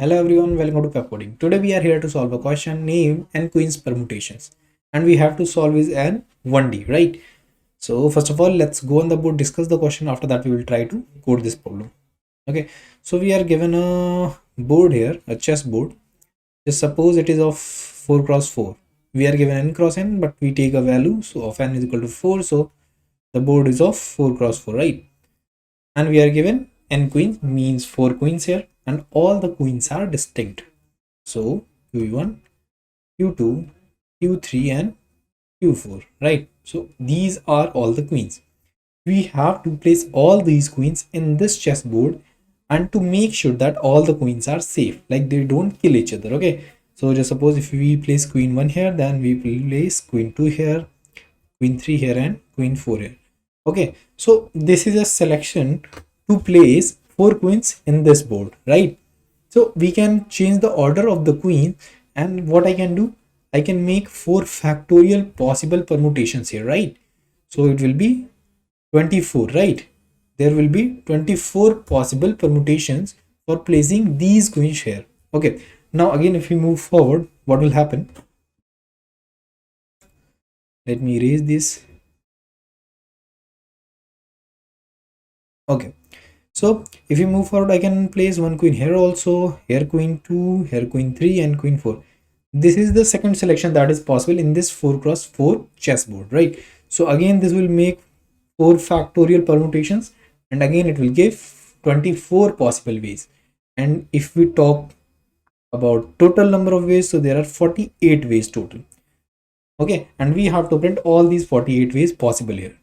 Hello everyone, welcome to Pepcoding. Today we are here to solve a question named Nqueens Permutations, and we have to solve is an 1D, right? So first of all, let's go on the board, discuss the question. After that, we will try to code this problem. Okay, so we are given a board here, a chess board. Just suppose it is of 4 cross 4. We are given n cross n, but we take a value so of n is equal to 4. So the board is of 4 cross 4, right? And we are given n queens, means 4 queens here, and all the queens are distinct. So q1, q2, q3 and q4, right? So these are all the queens. We have to place all these queens in this chessboard and to make sure that all the queens are safe, like they don't kill each other. Okay, so just suppose if we place queen 1 here, then we place queen 2 here, queen 3 here and queen 4 here. Okay, so this is a selection to place 4 queens in this board, right? So we can change the order of the queen, and what I can do, I can make 4 factorial possible permutations here, right? So it will be 24, right? There will be 24 possible permutations for placing these queens here. Okay, now again, if we move forward, what will happen? Let me erase this. Okay, so if you move forward, I can place one queen here also, here queen 2, here queen 3 and queen 4. This is the second selection that is possible in this 4 cross 4 chessboard, right? So again, this will make 4 factorial permutations, and again it will give 24 possible ways. And if we talk about total number of ways, so there are 48 ways total. Okay, and we have to print all these 48 ways possible here,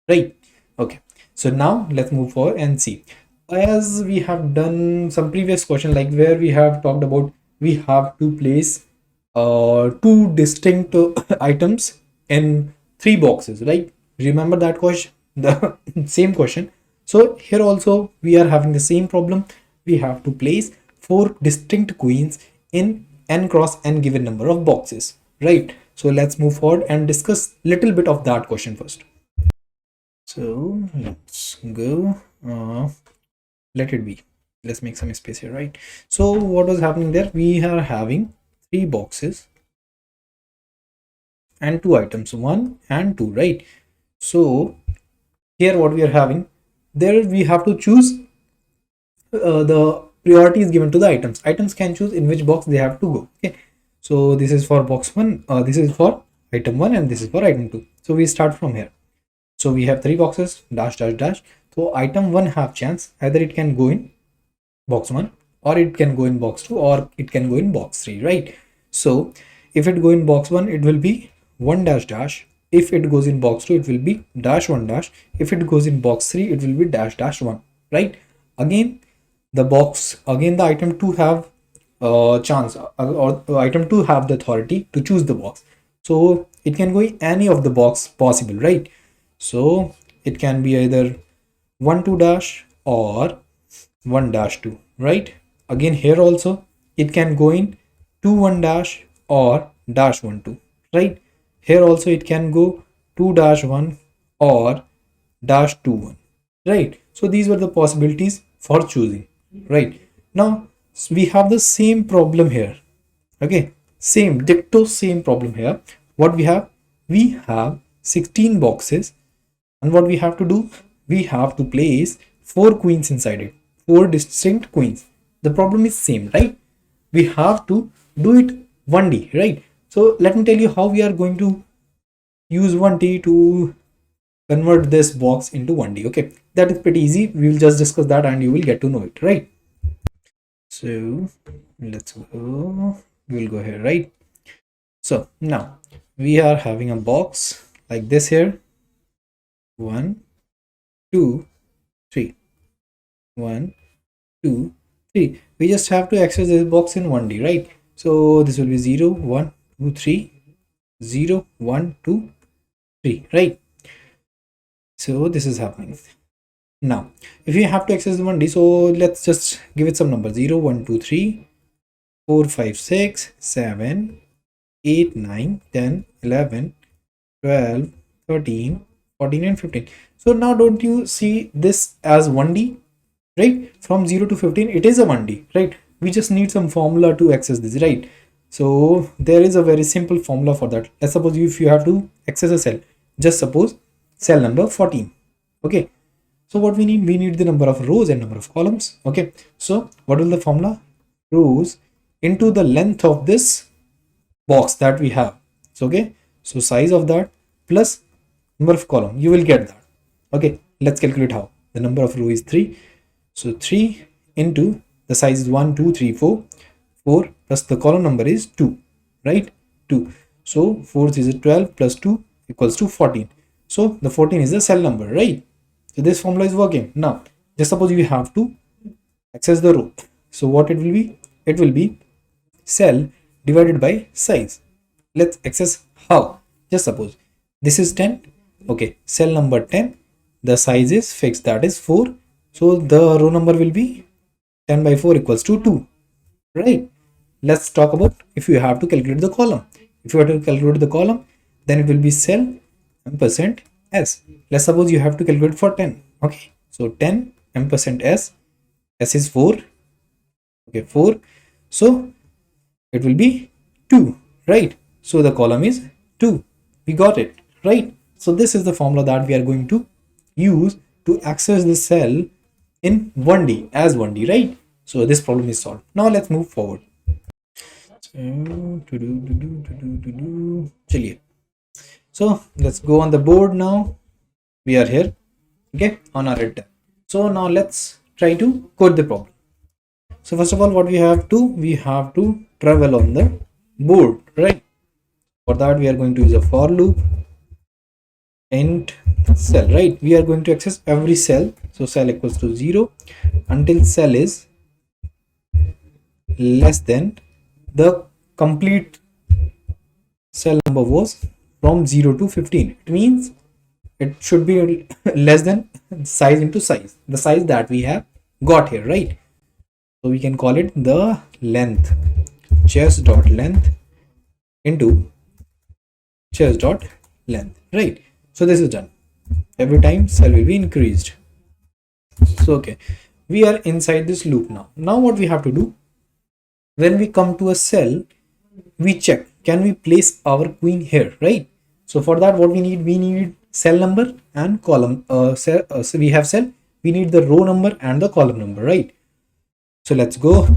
right? Okay, so now let's move forward and see, as we have done some previous question, like where we have talked about we have to place two distinct items in 3 boxes, right? Remember that question, the same question. So here also we are having the same problem. We have to place 4 distinct queens in n cross n given number of boxes, right? So let's move forward and discuss little bit of that question first. So let's go, let it be, let's make some space here, right? So what was happening there, we are having 3 boxes and 2 items, 1 and 2, right? So here what we are having, there we have to choose, the priority is given to the items can choose in which box they have to go. Okay, so this is for box 1, this is for item 1 and this is for item 2. So we start from here. So we have 3 boxes, dash dash dash. So item 1 have chance, either it can go in box 1 or it can go in box 2 or it can go in box 3, right? So if it go in box 1, it will be 1 dash dash. If it goes in box 2, it will be dash 1 dash. If it goes in box 3, it will be dash dash 1, right? Again, the item 2 have chance, or item 2 have the authority to choose the box. So it can go in any of the box possible, right? So it can be either 1 2 dash or 1 dash 2, right? Again, here also it can go in 2 1 dash or dash 1 2, right? Here also it can go 2 dash 1 or dash 2 1, right? So these were the possibilities for choosing, right? Now we have the same problem here. Okay, same ditto same problem here. What we have, we have 16 boxes, and what we have to do, we have to place 4 queens inside it, 4 distinct queens. The problem is same, right? We have to do it 1D, right? So let me tell you how we are going to use 1D to convert this box into 1D. Okay, that is pretty easy. We will just discuss that and you will get to know it, right? So let's go, we'll go here, right? So now we are having a box like this here, 1 2 3, 1 2 3. We just have to access this box in 1D, right? So this will be 0 1 2 3, 0 1 2 3, right? So this is happening. Now if you have to access the 1D, so let's just give it some numbers: 0 1 2 3 4 5 6 7 8 9 10 11 12 13 14 and 15. So now don't you see this as 1D, right? From 0 to 15 it is a 1D, right? we just need some formula to access this, right? So there is a very simple formula for that. Let's suppose if you have to access a cell, just suppose cell number 14. Okay, so what we need the number of rows and number of columns. Okay, so what will the formula? Rows into the length of this box that we have. So okay, so size of that plus number of column, you will get that. Okay, let's calculate how. The number of row is 3, so 3 into the size is 1 2 3 4 4 plus the column number is 2, right? 2. So 4 is 12 plus 2 equals to 14. So the 14 is the cell number, right? So this formula is working. Now just suppose you have to access the row. So what it will be? It will be cell divided by size. Let's access how. Just suppose this is 10. Okay, cell number 10, the size is fixed, that is 4. So the row number will be 10 by 4 equals to 2, right? Let's talk about if you have to calculate the column. If you have to calculate the column, then it will be cell ampersand s. Let's suppose you have to calculate for 10. Okay, so 10 ampersand s, s is 4. Okay, 4. So it will be 2, right? So the column is 2. We got it, right? So this is the formula that we are going to use to access the cell in 1D as 1D, right? So this problem is solved. Now let's move forward. So let's go on the board now. We are here, okay, on our red tab. So now let's try to code the problem. So first of all, what we have to travel on the board, right? For that we are going to use a for loop int cell, right? We are going to access every cell. So cell equals to 0 until cell is less than the complete cell number was from 0 to 15. It means it should be less than size into size, the size that we have got here, right? So we can call it the length, chess dot length into chess dot length, right? So this is done. Every time cell will be increased. So okay, we are inside this loop now. Now what we have to do, when we come to a cell, we check, can we place our queen here, right? So for that, what we need cell number and column. So we have cell, we need the row number and the column number, right? So let's go.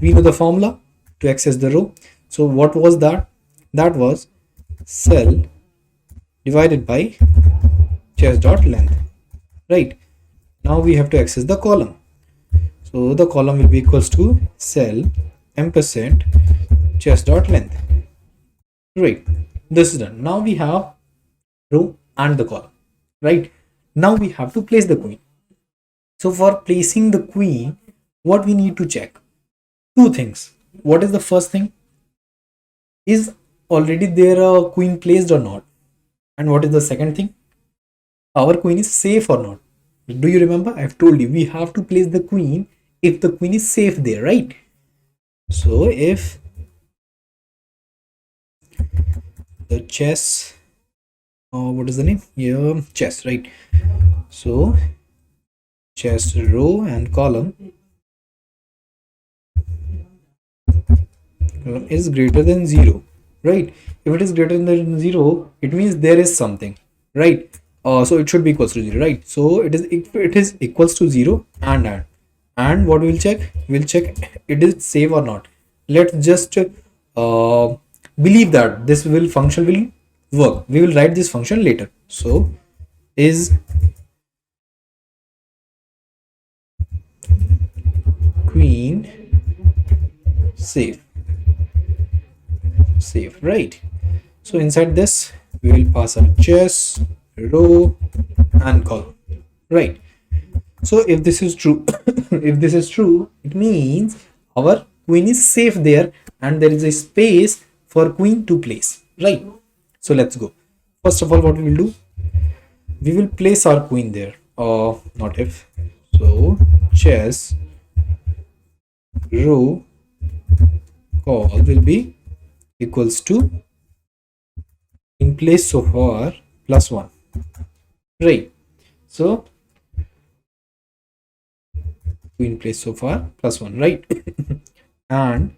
We know the formula to access the row. So what was that? That was cell divided by chess dot length, right? Now we have to access the column. So the column will be equals to cell ampersand chess dot length, right? This is done. Now we have row and the column, right? Now we have to place the queen. So for placing the queen, what we need to check? Two things. What is the first thing? Is already there a queen placed or not? And what is the second thing? Our queen is safe or not? Do you remember? I've told you we have to place the queen if the queen is safe there, right? So if the chess, what is the name? Yeah, chess, right? So chess row and column is greater than 0, right? If it is greater than 0, it means there is something, right? So it should be equals to 0, right? So it is equals to 0 and what we'll check? We'll check it is safe or not. Let's just believe that this function will work. We will write this function later. So is queen safe, right? So inside this we will pass our chess row and column, right? So if this is true if this is true, it means our queen is safe there and there is a space for queen to place, right? So let's go. First of all, what we will do, we will place our queen there, not if. So chess row call will be equals to in place so far plus 1, right? So in place so far plus 1, right? And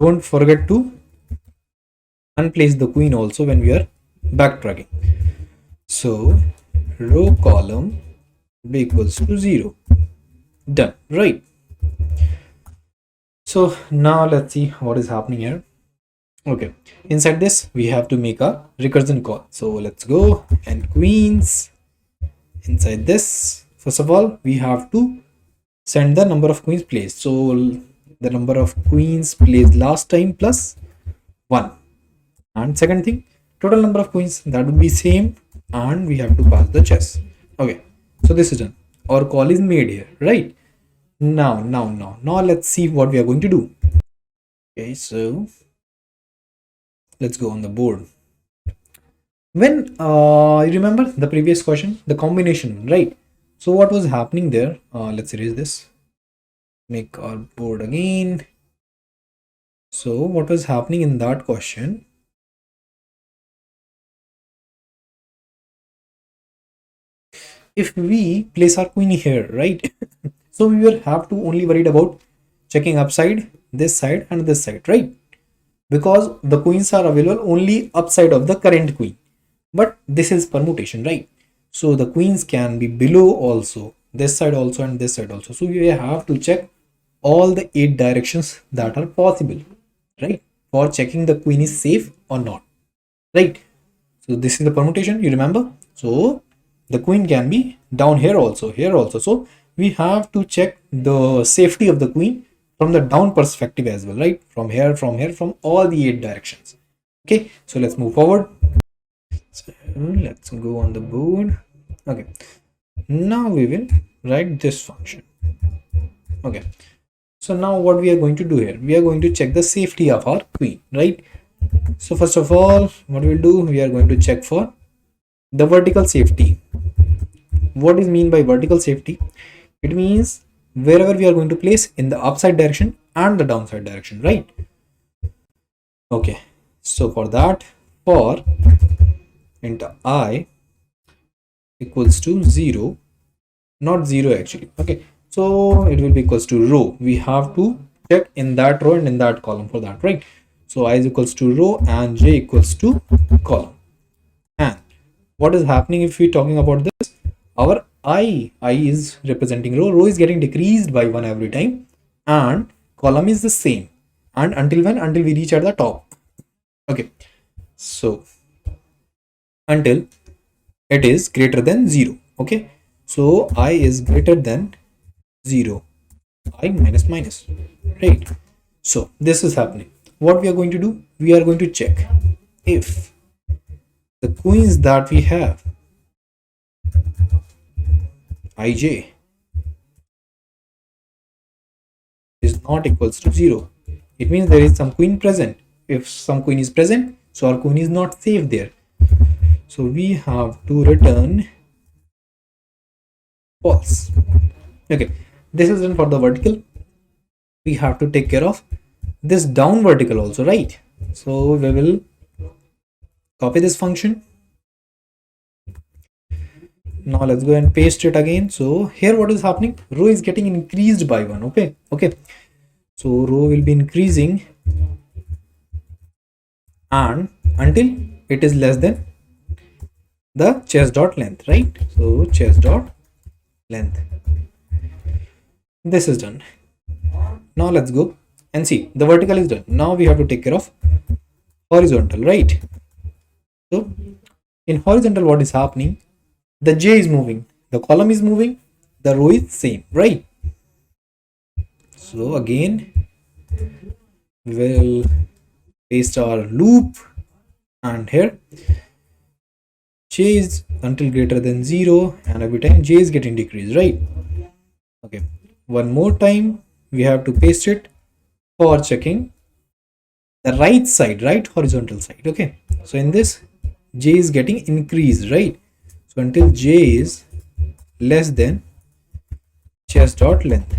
don't forget to unplace the queen also when we are backtracking. So row column be equals to 0. Done, right? So now let's see what is happening here. Okay, inside this we have to make a recursion call. So let's go and queens. Inside this, first of all, we have to send the number of queens placed. So the number of queens placed last time plus 1. And second thing, total number of queens, that would be same, and we have to pass the chess. Okay, so this is done. Our call is made here, right? Now let's see what we are going to do. Okay, so let's go on the board. When you remember the previous question, the combination, right? So what was happening there? Let's erase this, make our board again. So what was happening in that question? If we place our queen here, right? So we will have to only worried about checking upside, this side and this side, right? Because the queens are available only upside of the current queen. But this is permutation, right? So the queens can be below also, this side also and this side also. So we have to check all the 8 directions that are possible, right? For checking the queen is safe or not, right? So this is the permutation, you remember? So the queen can be down here also, here also. So we have to check the safety of the queen from the down perspective as well, right? From here, from all the 8 directions. Okay, so let's move forward. So let's go on the board. Okay, now we will write this function. Okay, so now what we are going to do here, we are going to check the safety of our queen, right? So first of all, what we'll do, we are going to check for the vertical safety. What is mean by vertical safety? It means wherever we are going to place in the upside direction and the downside direction, right? Okay, so for that, for int I equals to 0, not 0 actually. Okay, so it will be equals to row. We have to check in that row and in that column for that, right? So I is equals to row and j equals to column. And what is happening if we're talking about this? Our I is representing row is getting decreased by 1 every time, and column is the same. And until when? Until we reach at the top. Okay, so until it is greater than 0. Okay, so I is greater than 0, I minus minus, right? So this is happening. What we are going to do, we are going to check if the queens that we have ij is not equals to 0. It means there is some queen present. If some queen is present, so our queen is not safe there. So we have to return false. Okay, this is done for the vertical. We have to take care of this down vertical also, right? So we will copy this function. Now let's go and paste it again. So here what is happening, row is getting increased by 1. Okay, so row will be increasing and until it is less than the chess dot length, right? So chess dot length, this is done. Now let's go and see, the vertical is done. Now we have to take care of horizontal, right? So in horizontal, what is happening, the j is moving, the column is moving, the row is same, right? So again we'll paste our loop, and here j is until greater than 0, and every time j is getting decreased, right? Okay, one more time we have to paste it for checking the right side, right horizontal side. Okay, so in this j is getting increased, right? So until j is less than chess dot length,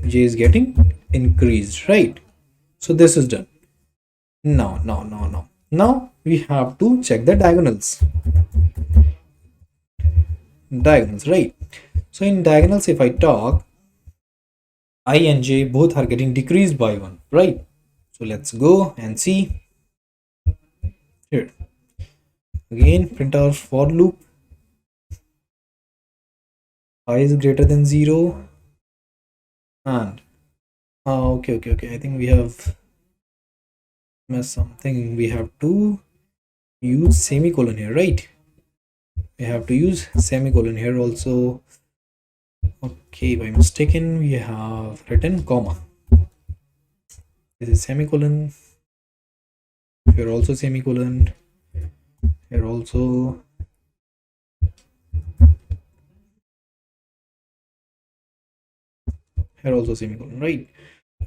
j is getting increased, right? So this is done. Now we have to check the diagonals, right? So in diagonals, if I talk, I and j both are getting decreased by 1, right? So let's go and see here. Again, print our for loop. I is greater than 0 and okay, I think we have missed something. We have to use semicolon here, right? We have to use semicolon here also. Okay, by mistaken we have written comma. This is semicolon. Here also semicolon. Here also. Here also semicolon, right?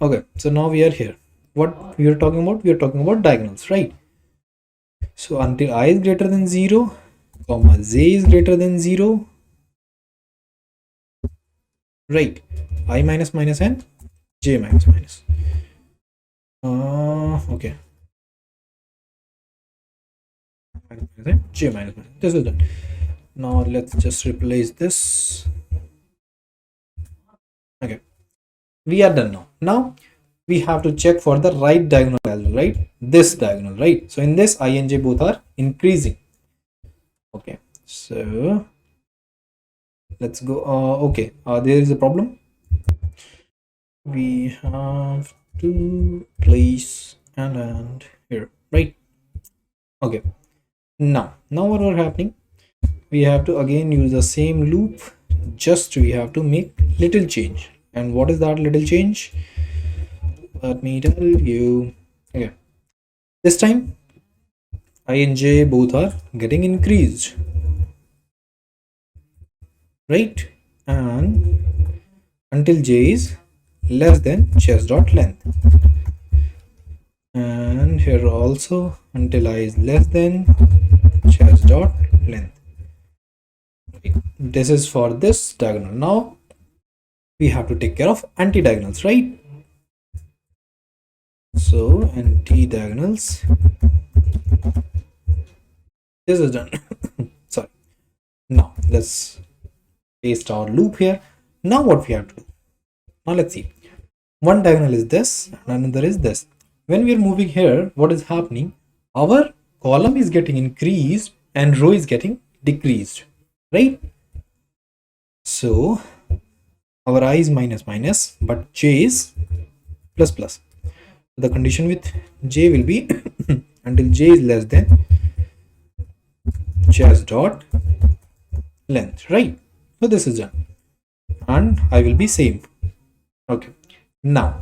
Okay, so now we are here. What we are talking about? We are talking about diagonals, right? So until I is greater than 0, comma j is greater than 0, right? I minus minus and j minus minus. Okay. J minus minus. This is done. Now let's just replace this. Okay, we are done now. Now we have to check for the right diagonal as well, right? This diagonal, right? So in this, I and j both are increasing. Okay, so let's go. Okay, there is a problem. We have to place and here, right? Okay, now what are happening? We have to again use the same loop, just we have to make little change. And what is that little change? Let me tell you. Okay, this time I and j both are getting increased, right? And until j is less than chess dot length, and here also until I is less than chess dot length. This is for this diagonal. Now we have to take care of anti-diagonals, right? So anti-diagonals, this is done. Sorry. Now let's paste our loop here. Now what we have to do? Now let's see. One diagonal is this and another is this. When we are moving here, what is happening? Our column is getting increased and row is getting decreased, right? So our I is minus minus, but j is plus plus. The condition with j will be until j is less than chess dot length, right? So this is done, and I will be same. Okay, now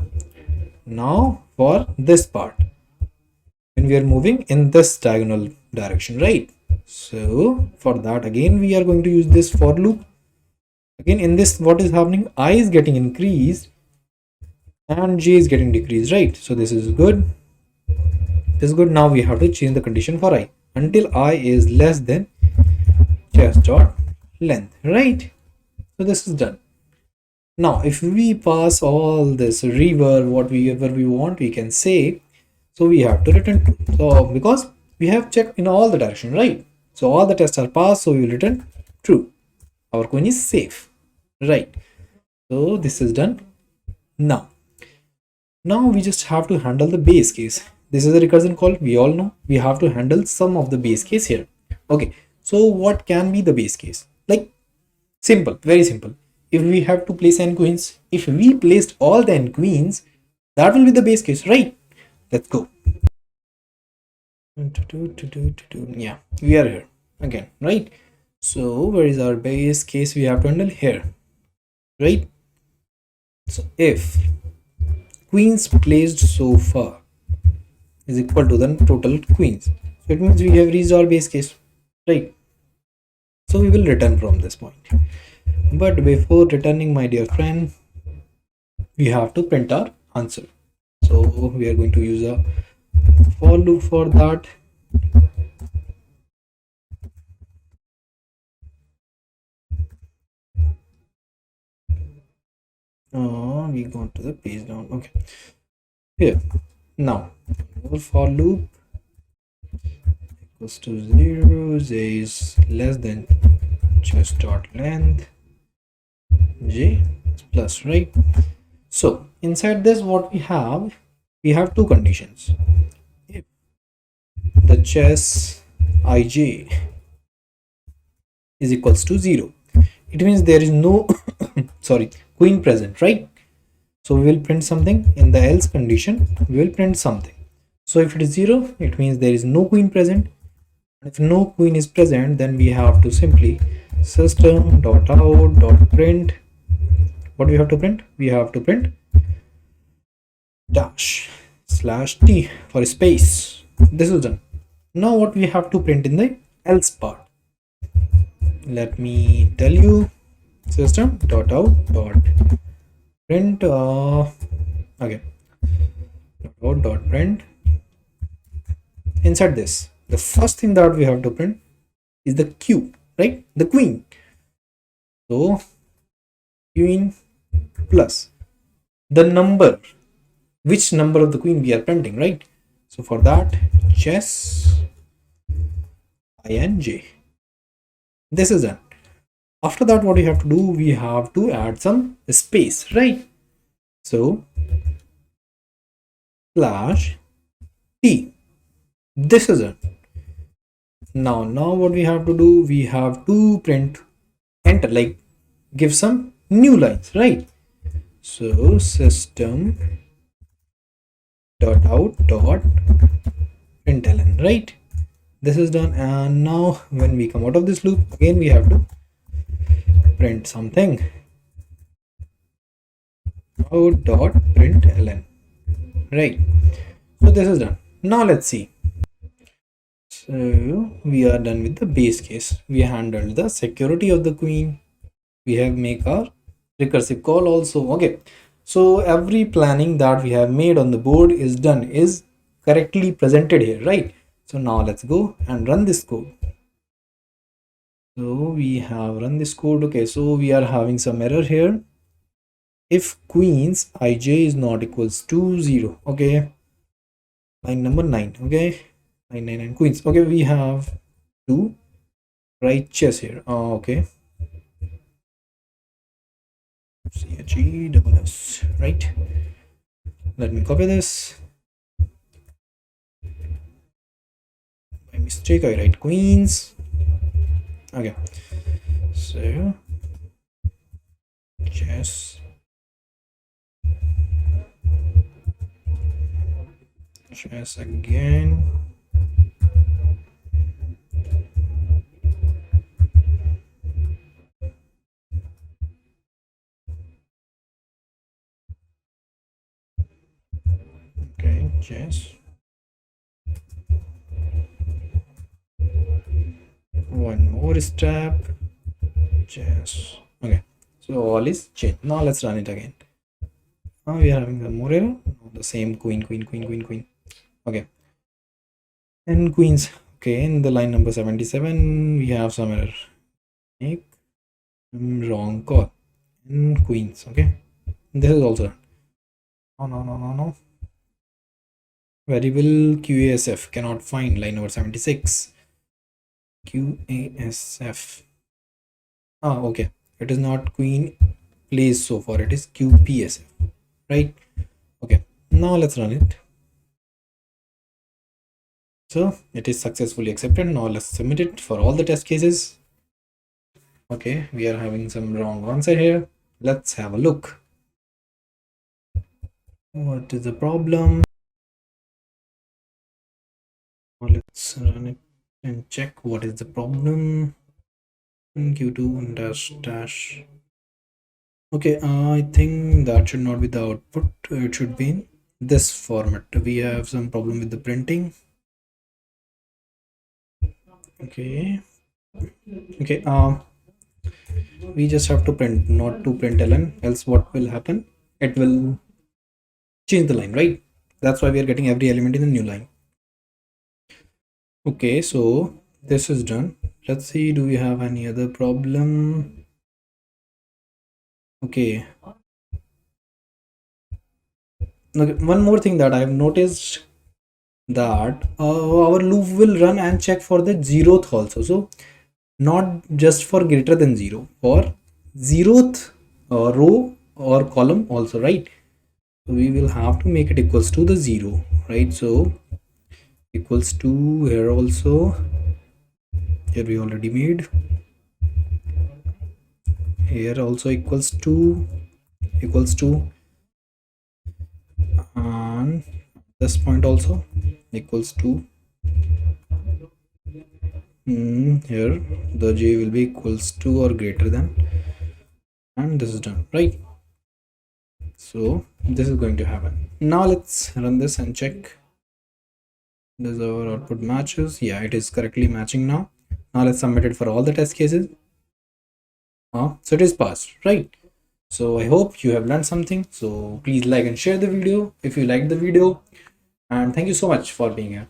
for this part, when we are moving in this diagonal direction, right? So for that, again we are going to use this for loop. Again, in this, what is happening? I is getting increased and j is getting decreased, right? So this is good. This is good. Now we have to change the condition for I until I is less than chess dot length, right? So this is done. Now if we pass all this reverb, whatever we want, we can say. So we have to return true. So because we have checked in all the direction, right? So all the tests are passed, so we will return true. Our coin is safe, right? So this is done. Now we just have to handle the base case. This is a recursion call. We all know we have to handle some of the base case here. Okay, so what can be the base case? Like simple, very simple. If we have to place n queens, if we placed all the n queens, that will be the base case, right? Let's go. Yeah, we are here again, right? So where is our base case? We have to handle here, right? So if queens placed so far is equal to the total queens, so it means we have reached our base case, right? So we will return from this point. But before returning, my dear friend, we have to print our answer. So we are going to use a for loop for that. We go to the page down. Okay, here now for loop equals to 0, j is less than chess dot length, j plus, right? So inside this, what we have two conditions. If the chess ij is equals to 0, it means there is no sorry, queen present, right? So we will print something. In the else condition, we will print something. So if it is 0, it means there is no queen present. If no queen is present, then we have to simply system.out.print. What we have to print? We have to print dash slash t for space. This is done. Now what we have to print in the else part? Let me tell you. System.out.print okay, out.print. Inside this, the first thing that we have to print is the q, right? The queen. So queen plus the number, which number of the queen we are printing, right? So for that, chess inj. This is done. After that, what we have to do? We have to add some space, right? So slash t. This is it. Now what we have to do? We have to print enter, like give some new lines, right? So system dot out dot println, right? This is done. And now when we come out of this loop, again we have to print something. Out dot println, right? So this is done. Now let's see. So we are done with the base case. We handled the security of the queen. We have make our recursive call also. Okay, so every planning that we have made on the board is done, is correctly presented here, right? So now let's go and run this code. So we have run this code. Okay, so we are having some error here. If queens ij is not equals to 0, okay, line number 9, okay, 999 queens. Okay, we have to write chess here. Okay, CHE right? Let me copy this. By mistake, I write queens. Okay, so chess again. Okay, chess. One more step. Chess. Okay, so all is changed. Now let's run it again. Now we are having the more error. The same queen. Okay, and queens. Okay, in the line number 77, we have some error. Make wrong call. And queens. Okay, this is also no. Variable QASF cannot find, line number 76. QASF. Okay, it is not queen plays so far, it is QPSF, right? Okay, now let's run it. So it is successfully accepted. Now let's submit it for all the test cases. Okay, we are having some wrong answer here. Let's have a look. What is the problem? Let's run it and check what is the problem. Q2 dash. Okay, I think that should not be the output. It should be in this format. We have some problem with the printing. Okay, we just have to print, not to println, else what will happen? It will change the line, right? That's why we are getting every element in the new line. Okay, so this is done. Let's see, do we have any other problem? Okay, one more thing that I have noticed, that our loop will run and check for the zeroth also. So not just for greater than 0, for zeroth row or column also, right? we will have to make it equals to the 0, right? So equals to here also, here we already made, here also equals to, and this point also equals to, here the j will be equals to or greater than, and this is done, right? So this is going to happen. Now let's run this and check. Does our output matches? Yeah, it is correctly matching now. Now let's submit it for all the test cases. So it is passed, right? So I hope you have learned something. So please like and share the video if you liked the video, and thank you so much for being here.